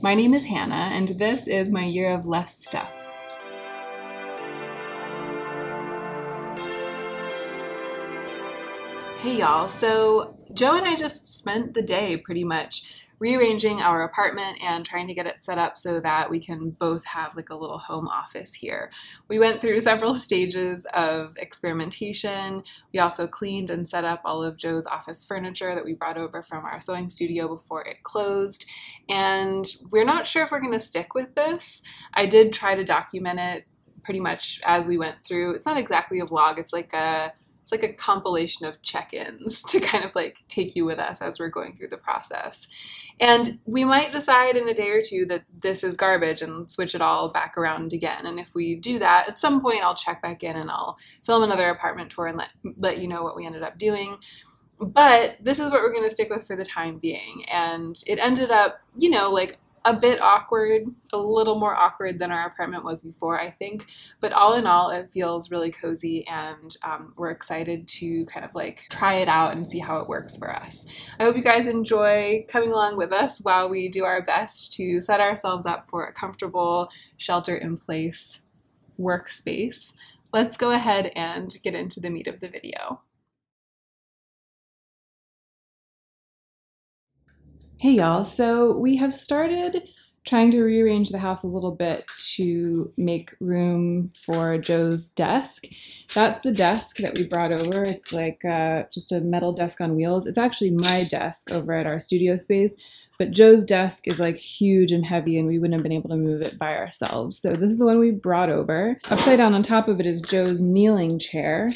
My name is Hannah, and this is my year of less stuff. Hey y'all, so Joe and I just spent the day pretty much rearranging our apartment and trying to get it set up so that we can both have like a little home office here. We went through several stages of experimentation. We also cleaned and set up all of Joe's office furniture that we brought over from our sewing studio before it closed. And we're not sure if we're gonna stick with this. I did try to document it pretty much as we went through. It's not exactly a vlog, it's like a compilation of check-ins to kind of like take you with us as we're going through the process. And we might decide in a day or two that this is garbage and switch it all back around again. And if we do that, at some point I'll check back in and I'll film another apartment tour and let you know what we ended up doing. But this is what we're gonna stick with for the time being. And it ended up, you know, like a bit awkward, a little more awkward than our apartment was before, I think. But all in all, it feels really cozy, and we're excited to kind of like try it out and see how it works for us. I hope you guys enjoy coming along with us while we do our best to set ourselves up for a comfortable shelter-in-place workspace. Let's go ahead and get into the meat of the video. Hey y'all, so we have started trying to rearrange the house a little bit to make room for Joe's desk. That's the desk that we brought over. It's like just a metal desk on wheels. It's actually my desk over at our studio space, but Joe's desk is like huge and heavy and we wouldn't have been able to move it by ourselves. So this is the one we brought over. Upside down on top of it is Joe's kneeling chair.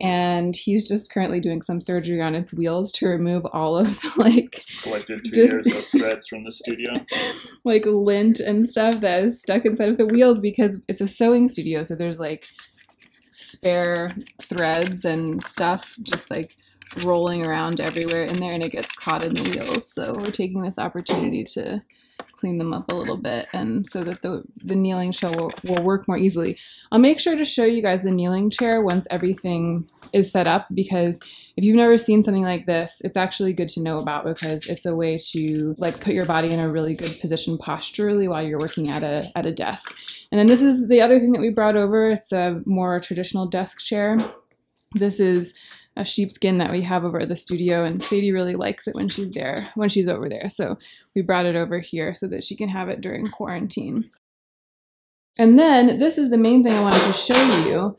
And he's just currently doing some surgery on its wheels to remove all of like collected 2 years of threads from the studio, like lint and stuff that is stuck inside of the wheels because it's a sewing studio, so there's like spare threads and stuff just like rolling around everywhere in there, and it gets caught in the wheels. So we're taking this opportunity to clean them up a little bit, and so that the kneeling chair will work more easily. I'll make sure to show you guys the kneeling chair once everything is set up, because if you've never seen something like this, it's actually good to know about, because it's a way to like put your body in a really good position posturally while you're working at a desk. And then this is the other thing that we brought over. It's a more traditional desk chair. This is a sheepskin that we have over at the studio, and Sadie really likes it when she's over there. So we brought it over here so that she can have it during quarantine. And then this is the main thing I wanted to show you.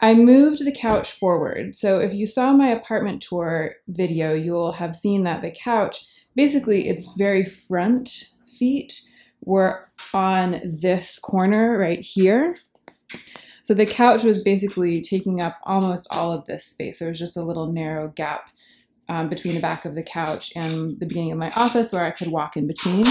I moved the couch forward. So if you saw my apartment tour video, you'll have seen that the couch, basically its very front feet were on this corner right here. So the couch was basically taking up almost all of this space. There was just a little narrow gap between the back of the couch and the beginning of my office where I could walk in between.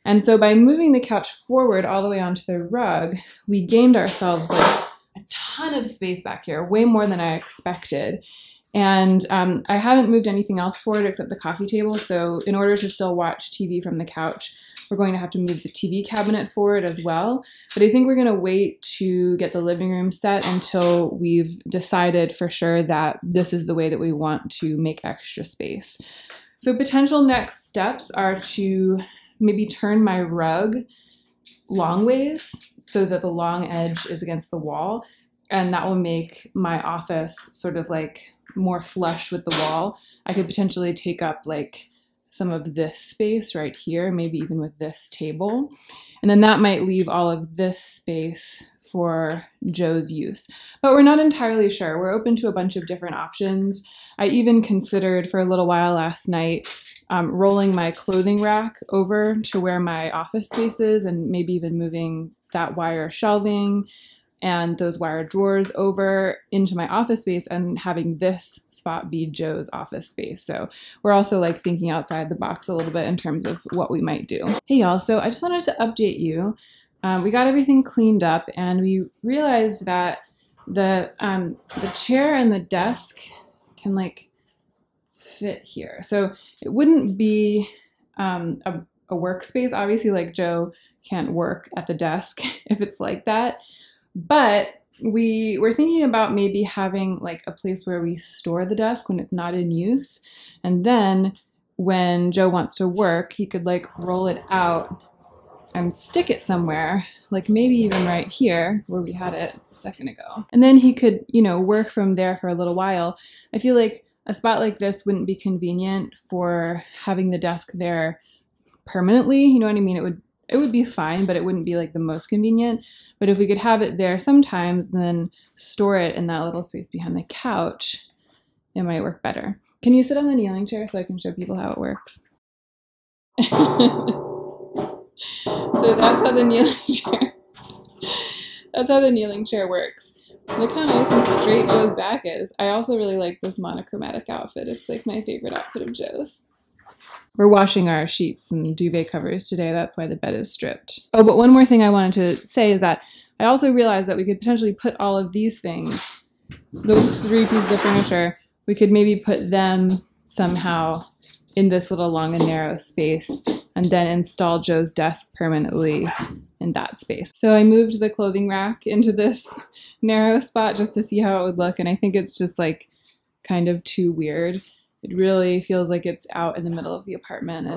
And so by moving the couch forward all the way onto the rug, we gained ourselves like a ton of space back here, way more than I expected. And I haven't moved anything else forward except the coffee table. So in order to still watch TV from the couch, we're going to have to move the TV cabinet forward as well. But I think we're going to wait to get the living room set until we've decided for sure that this is the way that we want to make extra space. So potential next steps are to maybe turn my rug long ways so that the long edge is against the wall. And that will make my office sort of like more flush with the wall. I could potentially take up like some of this space right here, maybe even with this table. And then that might leave all of this space for Joe's use. But we're not entirely sure. We're open to a bunch of different options. I even considered for a little while last night rolling my clothing rack over to where my office space is, and maybe even moving that wire shelving and those wire drawers over into my office space and having this spot be Joe's office space. So we're also like thinking outside the box a little bit in terms of what we might do. Hey y'all, so I just wanted to update you. We got everything cleaned up and we realized that the chair and the desk can like fit here. So it wouldn't be a workspace. Obviously, like Joe can't work at the desk if it's like that. But we were thinking about maybe having like a place where we store the desk when it's not in use. And then when Joe wants to work, he could like roll it out and stick it somewhere, like maybe even right here where we had it a second ago. And then he could, you know, work from there for a little while. I feel like a spot like this wouldn't be convenient for having the desk there permanently. You know what I mean? It would be fine, but it wouldn't be like the most convenient. But if we could have it there sometimes and then store it in that little space behind the couch, it might work better. Can you sit on the kneeling chair so I can show people how it works? So that's how the kneeling chair works. Look how nice and straight Joe's back is. I also really like this monochromatic outfit. It's like my favorite outfit of Joe's. We're washing our sheets and duvet covers today. That's why the bed is stripped. Oh, but one more thing I wanted to say is that I also realized that we could potentially put all of these things, those 3 pieces of furniture, we could maybe put them somehow in this little long and narrow space and then install Joe's desk permanently in that space. So I moved the clothing rack into this narrow spot just to see how it would look, and I think it's just like kind of too weird. It really feels like it's out in the middle of the apartment,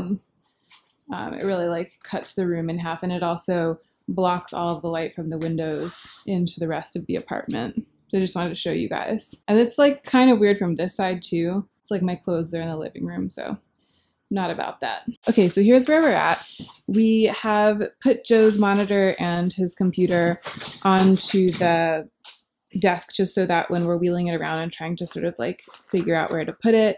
and it really like cuts the room in half, and it also blocks all of the light from the windows into the rest of the apartment. So I just wanted to show you guys. And it's like kind of weird from this side too. It's like my clothes are in the living room, so not about that. Okay, so here's where we're at. We have put Joe's monitor and his computer onto the desk just so that when we're wheeling it around and trying to sort of like figure out where to put it,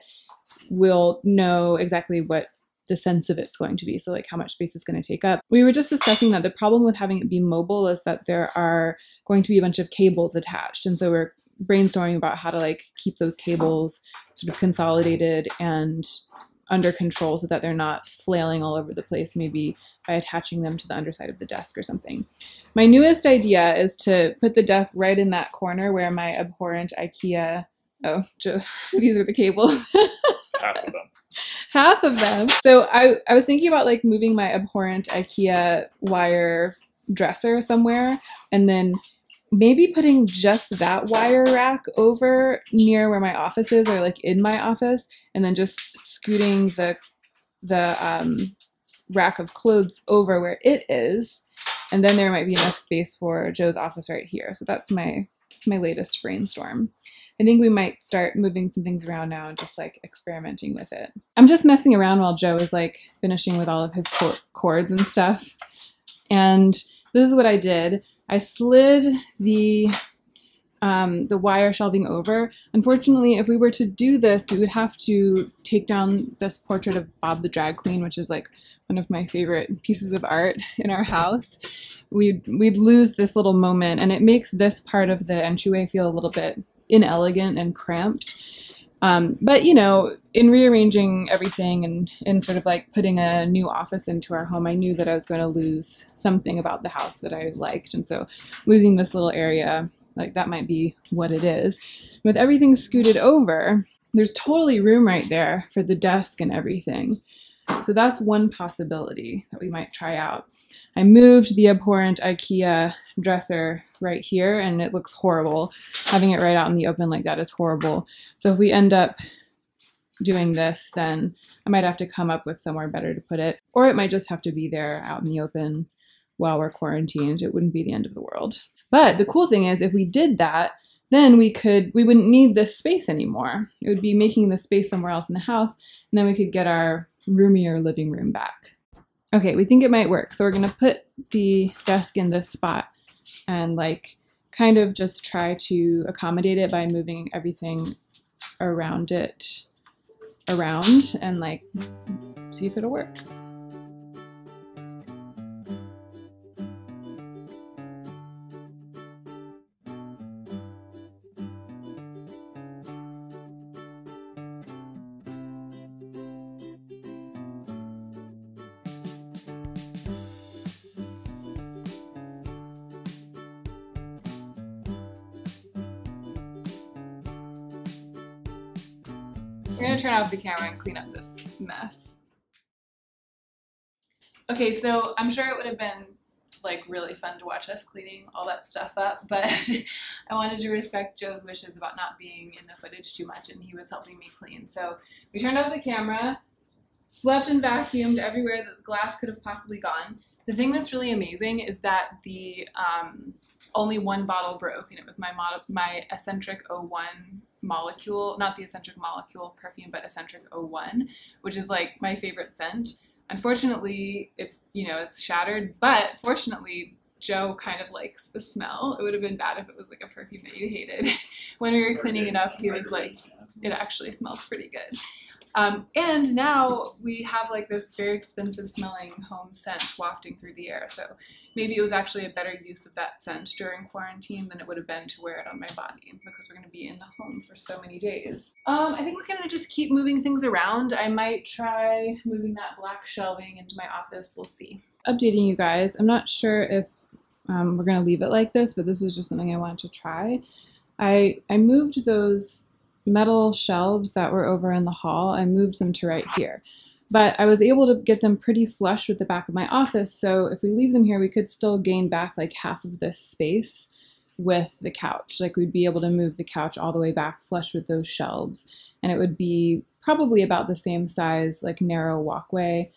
we'll know exactly what the sense of it's going to be. So like how much space it's going to take up. We were just discussing that the problem with having it be mobile is that there are going to be a bunch of cables attached. And so we're brainstorming about how to like keep those cables sort of consolidated and under control so that they're not flailing all over the place, maybe by attaching them to the underside of the desk or something. My newest idea is to put the desk right in that corner where my abhorrent IKEA, these are the cables. Half of them. Half of them. So I was thinking about like moving my abhorrent IKEA wire dresser somewhere and then maybe putting just that wire rack over near where my office is, or like in my office, and then just scooting the rack of clothes over where it is, and then there might be enough space for Joe's office right here. So that's my latest brainstorm. I think we might start moving some things around now and just like experimenting with it. I'm just messing around while Joe is like finishing with all of his cords and stuff. And this is what I did. I slid the wire shelving over. Unfortunately, if we were to do this, we would have to take down this portrait of Bob the Drag Queen, which is like one of my favorite pieces of art in our house. We'd lose this little moment, and it makes this part of the entryway feel a little bit inelegant and cramped. But you know, in rearranging everything and sort of like putting a new office into our home, I knew that I was going to lose something about the house that I liked. And so losing this little area, like that might be what it is. With everything scooted over, there's totally room right there for the desk and everything. So that's one possibility that we might try out. I moved the abhorrent IKEA dresser right here, and it looks horrible. Having it right out in the open like that is horrible. So if we end up doing this, then I might have to come up with somewhere better to put it, or it might just have to be there out in the open while we're quarantined. It wouldn't be the end of the world. But the cool thing is, if we did that, then we wouldn't need this space anymore. It would be making the space somewhere else in the house, and then we could get our roomier living room back. Okay, we think it might work. So we're gonna put the desk in this spot and like kind of just try to accommodate it by moving everything around it and like see if it'll work. We're gonna turn off the camera and clean up this mess. Okay, so I'm sure it would have been like really fun to watch us cleaning all that stuff up, but I wanted to respect Joe's wishes about not being in the footage too much, and he was helping me clean. So we turned off the camera, swept and vacuumed everywhere that the glass could have possibly gone, The thing that's really amazing is that the only one bottle broke, and it was my Eccentric 01 molecule, not the Eccentric molecule perfume, but Eccentric 01, which is like my favorite scent. Unfortunately, it's shattered, but fortunately, Joe kind of likes the smell. It would have been bad if it was like a perfume that you hated. When we were cleaning it up, he was like, it actually smells pretty good. And now we have like this very expensive smelling home scent wafting through the air. So maybe it was actually a better use of that scent during quarantine than it would have been to wear it on my body, because we're going to be in the home for so many days. I think we're going to just keep moving things around. I might try moving that black shelving into my office. We'll see. Updating you guys. I'm not sure if we're going to leave it like this, but this is just something I wanted to try. I moved those metal shelves that were over in the hall. I moved them to right here, but I was able to get them pretty flush with the back of my office. So if we leave them here, we could still gain back like half of this space with the couch. Like we'd be able to move the couch all the way back flush with those shelves, and it would be probably about the same size, like narrow walkway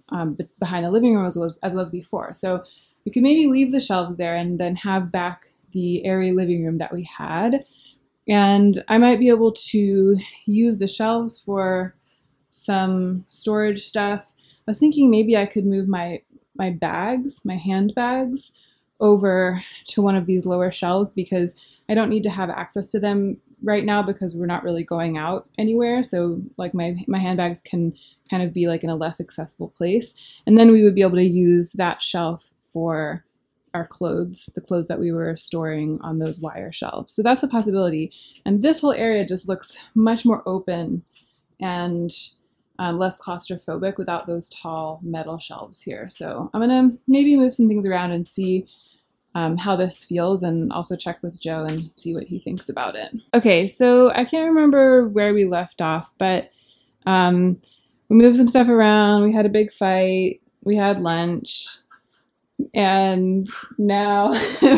behind the living room as was before. So we could maybe leave the shelves there and then have back the airy living room that we had. And I might be able to use the shelves for some storage stuff. I was thinking maybe I could move my bags, my handbags, over to one of these lower shelves, because I don't need to have access to them right now because we're not really going out anywhere. So like my handbags can kind of be like in a less accessible place. And then we would be able to use that shelf for our clothes, the clothes that we were storing on those wire shelves. So that's a possibility. And this whole area just looks much more open and less claustrophobic without those tall metal shelves here. So I'm gonna maybe move some things around and see how this feels, and also check with Joe and see what he thinks about it. Okay, so I can't remember where we left off, but we moved some stuff around. We had a big fight. We had lunch. And now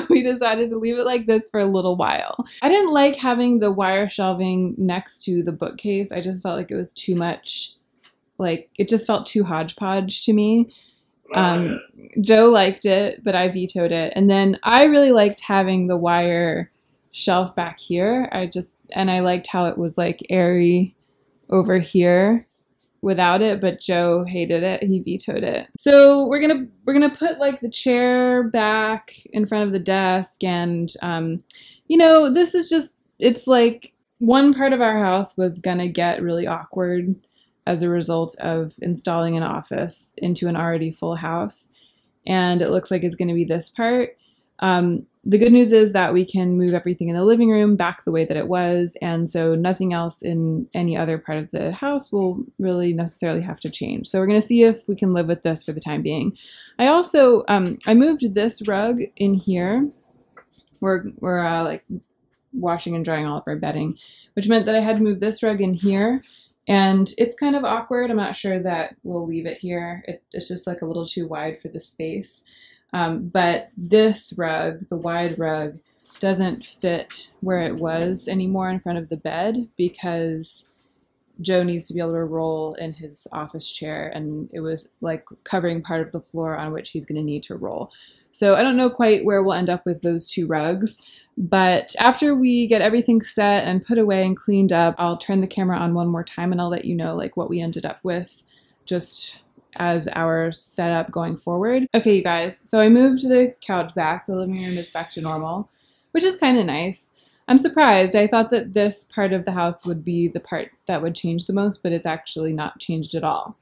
we decided to leave it like this for a little while. I didn't like having the wire shelving next to the bookcase. I just felt like it was too much, like it just felt too hodgepodge to me. Joe liked it, but I vetoed it. And then I really liked having the wire shelf back here. I liked how it was like airy over here without it, but Joe hated it. He vetoed it. So we're gonna put like the chair back in front of the desk, and this is just, it's like one part of our house was gonna get really awkward as a result of installing an office into an already full house, and it looks like it's gonna be this part. The good news is that we can move everything in the living room back the way that it was, and so nothing else in any other part of the house will really necessarily have to change. So we're going to see if we can live with this for the time being. I also, I moved this rug in here. We're like washing and drying all of our bedding, which meant that I had to move this rug in here, and it's kind of awkward. I'm not sure that we'll leave it here. It's just like a little too wide for the space. But this rug, the wide rug, doesn't fit where it was anymore in front of the bed, because Joe needs to be able to roll in his office chair, and it was like covering part of the floor on which he's going to need to roll. So I don't know quite where we'll end up with those two rugs, but after we get everything set and put away and cleaned up, I'll turn the camera on one more time and I'll let you know like what we ended up with, just as our setup going forward. Okay, you guys, so I moved the couch back. The living room is back to normal, which is kind of nice. I'm surprised. I thought that this part of the house would be the part that would change the most, but it's actually not changed at all.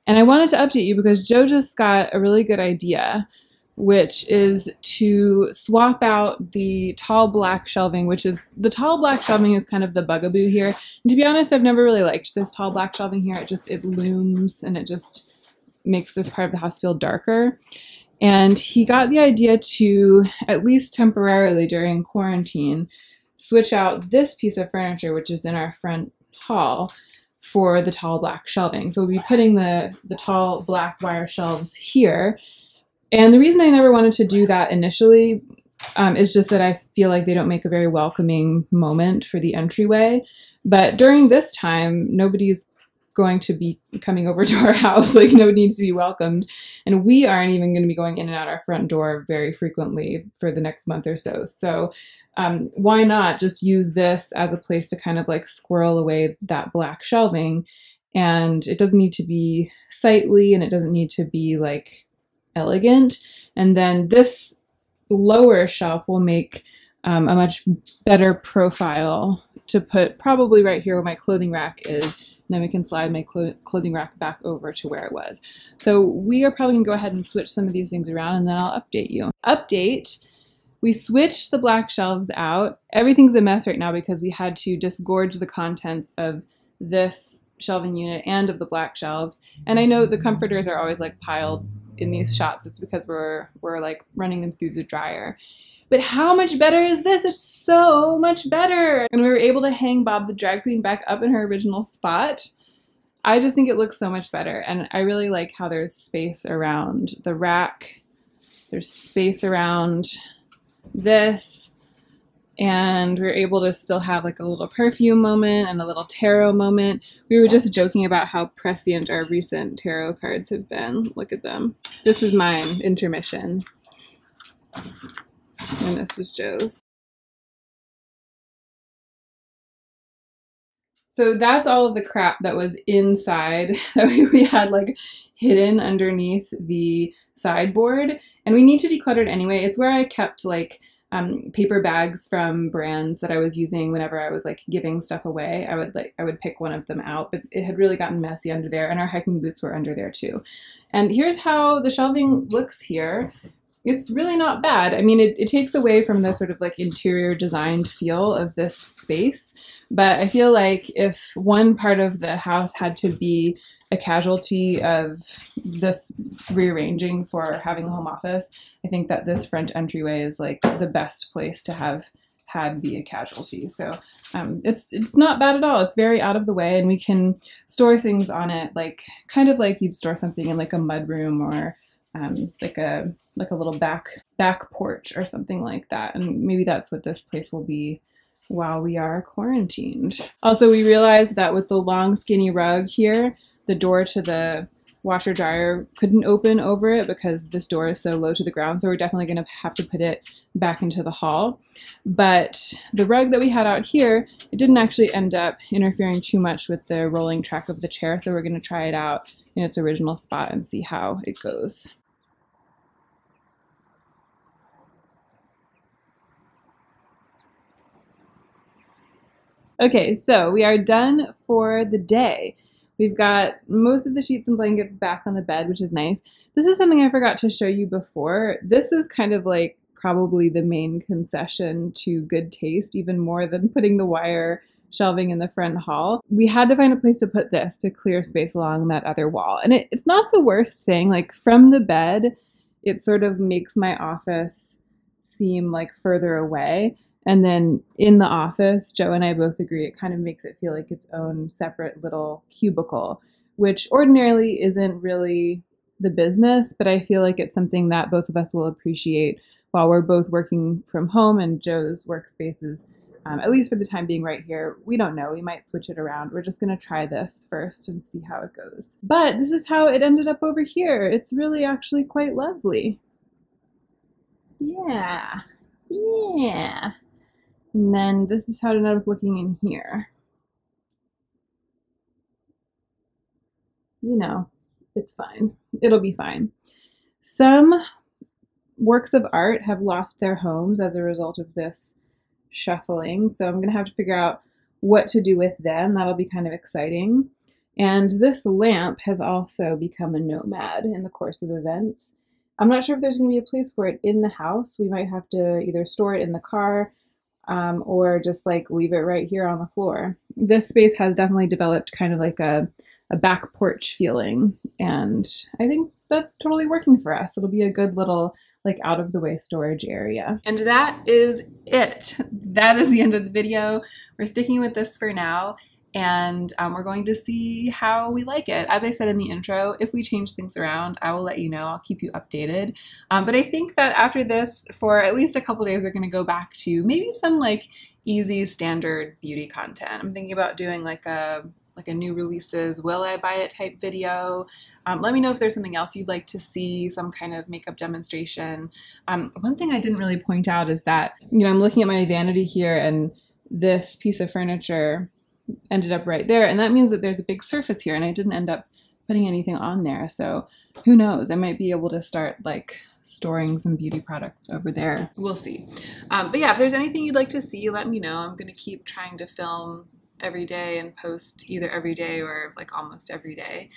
And I wanted to update you because Joe just got a really good idea, which is to swap out the tall black shelving, the tall black shelving is kind of the bugaboo here. And to be honest, I've never really liked this tall black shelving here. It looms and it just makes this part of the house feel darker. And he got the idea to, at least temporarily during quarantine, switch out this piece of furniture, which is in our front hall, for the tall black shelving. So we'll be putting the tall black wire shelves here. And the reason I never wanted to do that initially is just that I feel like they don't make a very welcoming moment for the entryway. But during this time, nobody's going to be coming over to our house. Like, nobody needs to be welcomed. And we aren't even going to be going in and out our front door very frequently for the next month or so. So why not just use this as a place to kind of like squirrel away that black shelving? And it doesn't need to be sightly, and it doesn't need to be like elegant. And then this lower shelf will make a much better profile to put probably right here where my clothing rack is. And then we can slide my clothing rack back over to where it was. So we are probably gonna go ahead and switch some of these things around, and then I'll update you. Update, we switched the black shelves out. Everything's a mess right now because we had to disgorge the contents of this shelving unit and of the black shelves. And I know the comforters are always like piled in these shots. It's because we're like running them through the dryer. But how much better is this? It's so much better. And we were able to hang Bob the drag queen back up in her original spot. I just think it looks so much better. And I really like how there's space around the rack. There's space around this. And we were able to still have like a little perfume moment and a little tarot moment. We were just joking about how prescient our recent tarot cards have been. Look at them. This is mine, intermission. And this was Joe's. So that's all of the crap that was inside that we had like hidden underneath the sideboard. And we need to declutter it anyway. It's where I kept like paper bags from brands that I was using whenever I was like giving stuff away. I would pick one of them out, but it had really gotten messy under there, and our hiking boots were under there too. And here's how the shelving looks here. It's really not bad. I mean, it takes away from the sort of like interior designed feel of this space, but I feel like if one part of the house had to be a casualty of this rearranging for having a home office, I think that this front entryway is like the best place to have had be a casualty. So it's not bad at all. It's very out of the way, and we can store things on it, like kind of like you'd store something in like a mudroom or like a little back porch or something like that. And maybe that's what this place will be while we are quarantined. Also, we realized that with the long skinny rug here, the door to the washer dryer couldn't open over it because this door is so low to the ground. So we're definitely going to have to put it back into the hall. But the rug that we had out here, it didn't actually end up interfering too much with the rolling track of the chair. So we're going to try it out in its original spot and see how it goes. Okay, so we are done for the day. We've got most of the sheets and blankets back on the bed, which is nice. This is something I forgot to show you before. This is kind of like probably the main concession to good taste, even more than putting the wire shelving in the front hall. We had to find a place to put this to clear space along that other wall. And it's not the worst thing. Like from the bed, it sort of makes my office seem like further away. And then in the office, Joe and I both agree it kind of makes it feel like its own separate little cubicle, which ordinarily isn't really the business, but I feel like it's something that both of us will appreciate while we're both working from home, and Joe's workspace is, at least for the time being right here, we don't know. We might switch it around. We're just going to try this first and see how it goes. But this is how it ended up over here. It's really actually quite lovely. Yeah. Yeah. And then this is how it ended up looking in here. You know, it's fine. It'll be fine. Some works of art have lost their homes as a result of this shuffling, so I'm going to have to figure out what to do with them. That'll be kind of exciting. And this lamp has also become a nomad in the course of events. I'm not sure if there's going to be a place for it in the house. We might have to either store it in the car or just like leave it right here on the floor. This space has definitely developed kind of like a back porch feeling, and I think that's totally working for us. It'll be a good little like out of the way storage area. And that is it. That is the end of the video. We're sticking with this for now, and we're going to see how we like it. As I said in the intro, if we change things around, I will let you know. I'll keep you updated. But I think that after this, for at least a couple days, we're going to go back to maybe some like easy standard beauty content. I'm thinking about doing like a like a new releases, will I buy it type video. Let me know if there's something else you'd like to see, some kind of makeup demonstration. One thing I didn't really point out is that, you know, I'm looking at my vanity here and this piece of furniture ended up right there. And that means that there's a big surface here and I didn't end up putting anything on there. So who knows? I might be able to start like storing some beauty products over there. We'll see. But yeah, if there's anything you'd like to see, let me know. I'm going to keep trying to film every day and post either every day or like almost every day.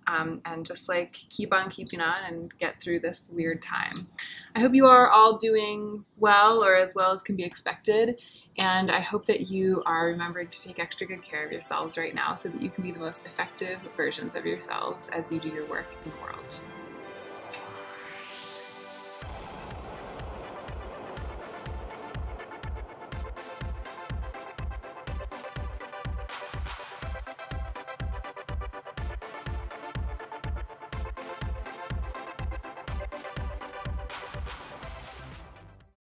And just like keep on keeping on and get through this weird time. I hope you are all doing well, or as well as can be expected. And I hope that you are remembering to take extra good care of yourselves right now so that you can be the most effective versions of yourselves as you do your work in the world.